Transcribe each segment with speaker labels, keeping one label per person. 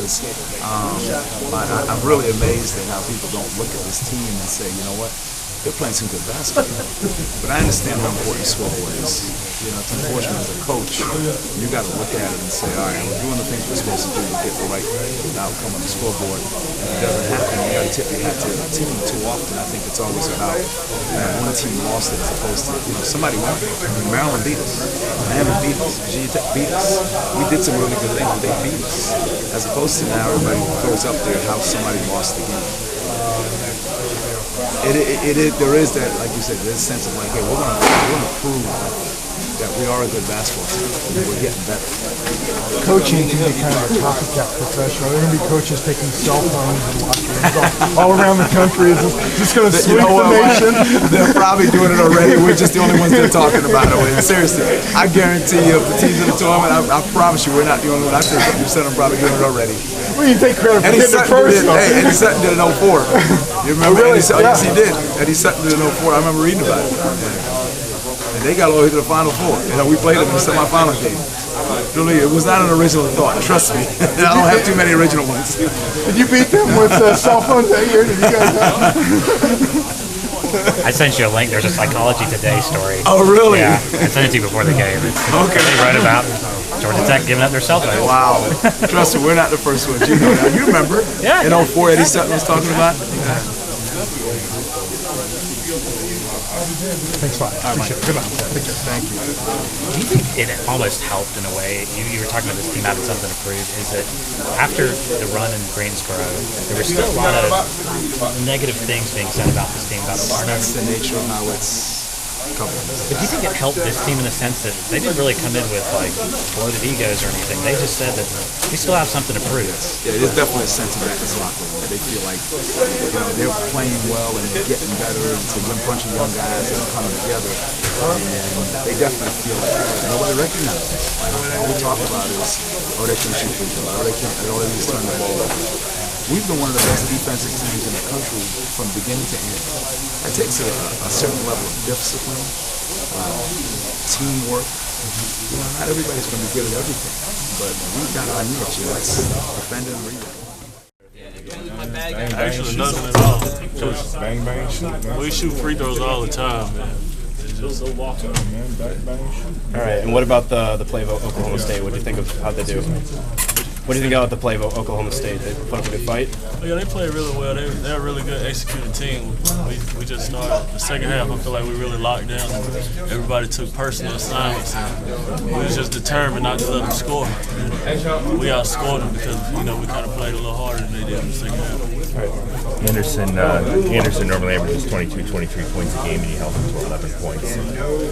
Speaker 1: because I'm really amazed at how people don't look at this team and say, you know what, they're playing some good basketball. But I understand how important scoreboard is. You know, it's unfortunate as a coach, you got to look at it and say, all right, we're doing the things we're supposed to do to get the right outcome on the scoreboard. If it doesn't happen, you got to tip your hat to the team. Too often, I think it's always about one team lost it as opposed to, somebody won. Maryland beat us. Miami beat us. Virginia Tech beat us. We did some really good things, but they beat us. As opposed to now, everybody throws up there how somebody lost the game. There is that, like you said, there's a sense of like, hey, we're gonna prove that we are a good basketball team. We're getting better.
Speaker 2: Coaching can be kind of a copycat professional. There are going to be coaches taking cell phones and locker rooms all around the country. Is this going to sweep the nation?
Speaker 1: They're probably doing it already. We're just the only ones that are talking about it. Seriously, I guarantee you, if the team's in the tournament, I promise you, we're not the only one. I think 50% of them probably doing it already.
Speaker 2: Well, you take credit for hitting it first.
Speaker 1: Hey, Eddie Sutton did an 04. You remember?
Speaker 2: Oh, really?
Speaker 1: Yes, he did. Eddie Sutton did an 04. I remember reading about it. And they got all the way to the Final Four. We played them in the semifinal game. Really, it was not an original thought. Trust me. I don't have too many original ones.
Speaker 2: Did you beat them with cell phones that year? Did you guys have?
Speaker 3: I sent you a link. There's a Psychology Today story.
Speaker 1: Oh, really?
Speaker 3: Yeah, I sent it to you before the game.
Speaker 1: Okay.
Speaker 3: They wrote about Georgia Tech giving up their cell phones.
Speaker 1: Wow. Trust me, we're not the first ones. You know that. You remember?
Speaker 3: Yeah.
Speaker 1: In 04, Eddie Sutton was talking about?
Speaker 2: Thanks a lot. Appreciate it. Good luck.
Speaker 1: Thank you.
Speaker 3: Do you think it almost helped in a way? You were talking about this team having something to prove. Is that after the run in Greensboro, there were still a lot of negative things being said about this team, about the
Speaker 1: That's the nature of how it's covered.
Speaker 3: But do you think it helped this team in the sense that they didn't really come in with like bloated egos or anything? They just said that we still have something to prove.
Speaker 1: Yeah, there's definitely a sense of that in this locker room. They feel like they're playing well and they're getting better. It's a bunch of young guys that are coming together, and they definitely feel like nobody recognizes it. All we talk about is, they can't shoot free throws, they can't, they just turn the ball over. We've been one of the best defensive teams in the country from beginning to end. It takes a certain level of discipline, teamwork. Not everybody's going to be good at everything, but we've got our niche. That's defending and rebounding.
Speaker 4: Actually, nothing at all.
Speaker 2: Bang, bang, shoot, man.
Speaker 4: We shoot free throws all the time, man.
Speaker 5: All right, and what about the play of Oklahoma State? What do you think of how they do? What do you think about the play of Oklahoma State? They put up a good fight?
Speaker 4: Yeah, they played really well. They're a really good executing team. We just started the second half. I feel like we really locked down. Everybody took personal assignments. And we was just determined not to let them score. And we outscored them because we kind of played a little harder than they did in the second half.
Speaker 6: Anderson normally averages 22, 23 points a game, and he held him to 11 points.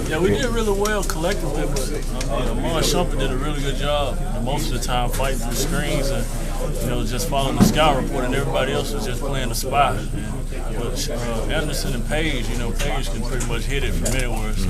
Speaker 4: Yeah, we did really well collectively, but Amon Shumpert did a really good job most of the time fighting through screens and just following the scout report, and everybody else was just playing the spot. But Anderson and Page, Page can pretty much hit it from anywhere. So,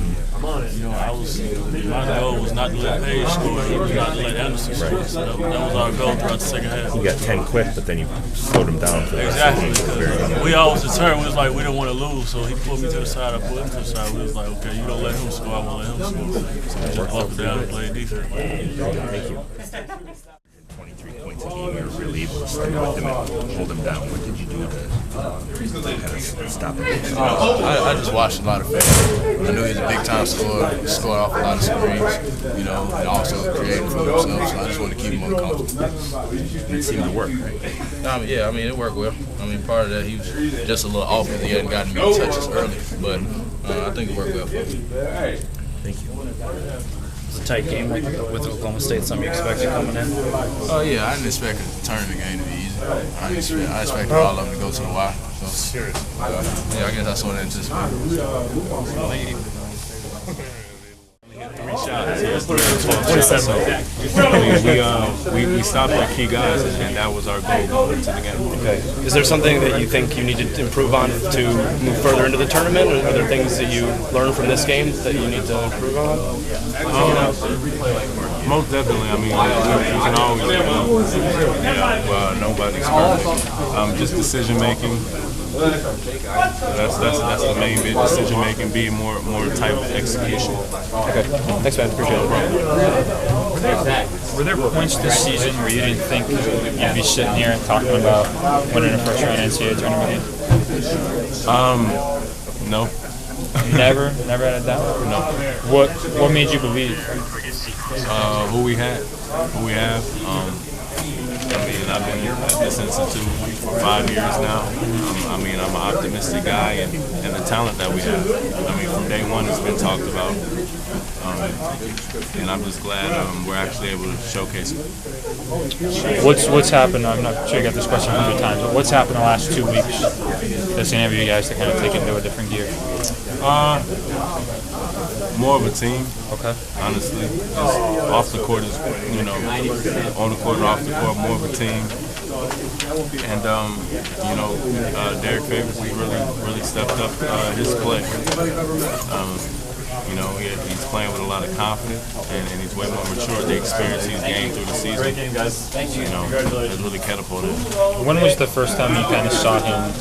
Speaker 4: my goal was not to let Page score, it was not to let Anderson score. So that was our goal throughout the second half.
Speaker 6: You got 10 quick, but then you slowed him down for the rest of the game.
Speaker 4: Exactly. We always determined. We was like, we didn't want to lose, so he pulled me to the side. I pulled him to the side. We was like, okay, you don't let him score, I won't let him score. So we just buckled down and played defense.
Speaker 6: Thank you. 23 points a game, you're really able to stick with him and hold him down. What did you do to kind of stop him?
Speaker 7: I just watched a lot of film. I knew he was a big-time scorer. He scored off a lot of screens, and also creating for himself. So I just wanted to keep him uncomfortable.
Speaker 6: And it seemed to work, right?
Speaker 7: It worked well. Part of that, he was just a little off because he hadn't gotten many touches early. But I think it worked well for him.
Speaker 6: Thank you.
Speaker 5: It's a tight game with Oklahoma State. Something you expected coming in?
Speaker 7: Oh, yeah, I didn't expect a tournament game to be easy. I expected all of them to go to the wire. So, I guess that's what I anticipated.
Speaker 4: 3 shots.
Speaker 8: We stopped our key guys, and that was our goal going into the game.
Speaker 5: Okay. Is there something that you think you need to improve on to move further into the tournament? Or are there things that you learned from this game that you need to improve on?
Speaker 8: Most definitely. We can always nobody's perfect. Just decision making. That's the main bit. Decision making, being more type of execution.
Speaker 5: Okay. Thanks, man. Appreciate it.
Speaker 9: Were there points this season where you didn't think you'd be sitting here and talking about winning a first-round NCAA tournament game?
Speaker 8: No.
Speaker 9: Never had a doubt?
Speaker 8: No.
Speaker 9: What made you believe?
Speaker 8: Who we have. I mean, I've been at this institute for 5 years now. I mean, I'm an optimistic guy, and the talent that we have. I mean, from day one, it's been talked about. And I'm just glad we're actually able to showcase it.
Speaker 9: What's happened? I'm not sure you got this question 100 times, but what's happened the last 2 weeks that's enabled you guys to kind of take it into a different gear?
Speaker 8: More of a team.
Speaker 9: Okay.
Speaker 8: Honestly, just off the court is, on the court and off the court, more of a team. And Derek Favors has really stepped up his play. He's playing with a lot of confidence, and he's way more mature. The experience he's gained through the season, has really catapulted.
Speaker 9: When was the first time you kind of saw him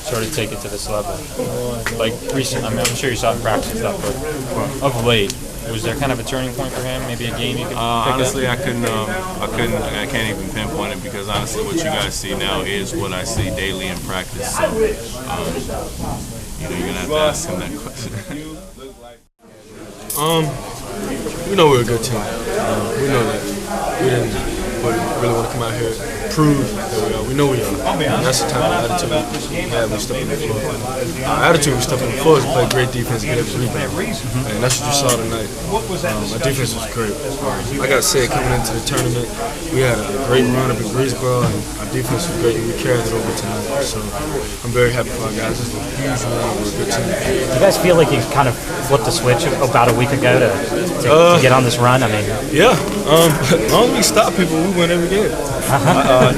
Speaker 9: sort of take it to this level? Like recent, I mean, I'm sure you saw it in practice and stuff, but of late, was there kind of a turning point for him? Maybe a game you could pick
Speaker 8: honestly,
Speaker 9: up?
Speaker 8: I can't even pinpoint it, because honestly, what you guys see now is what I see daily in practice. So, you're gonna have to ask him that question.
Speaker 10: We know we're a good team. We know that. We didn't really want to come out here and prove that we are. We know we are. And that's the type of attitude we have when we step on the floor. Our attitude when we step on the floor is to play great defense and get every rebound. And that's what you saw tonight. Our defense was great. I got to say, coming into the tournament, we had a great run up in Greensboro, and our defense was great, and we carried it over tonight. So I'm very happy for our guys. It's a huge run. We're a good team.
Speaker 3: Do you guys feel like you kind of flipped the switch about a week ago to get on this run? I mean,
Speaker 10: yeah. As long as we stop people, we win every game.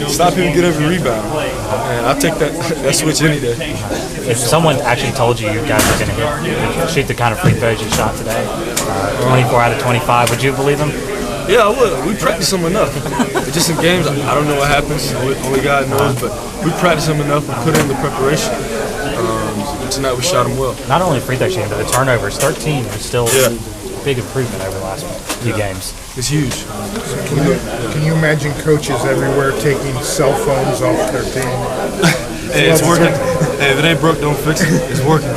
Speaker 10: Stop people, get every rebound. And I'll take that switch any day.
Speaker 3: If someone actually told you guys were going to shoot the kind of free throws you shot today, 24 out of 25, would you believe them?
Speaker 10: Yeah, I would. We practice them enough. Just in games, I don't know what happens. Only God knows. But we practice them enough. We put in the preparation. Tonight we shot them well.
Speaker 3: Not only free throw shooting, but the turnovers. 13 was still a big improvement over the last few games.
Speaker 10: It's huge.
Speaker 2: Can you imagine coaches everywhere taking cell phones off their team?
Speaker 10: Hey, it's working. Hey, if it ain't broke, don't fix it. It's working.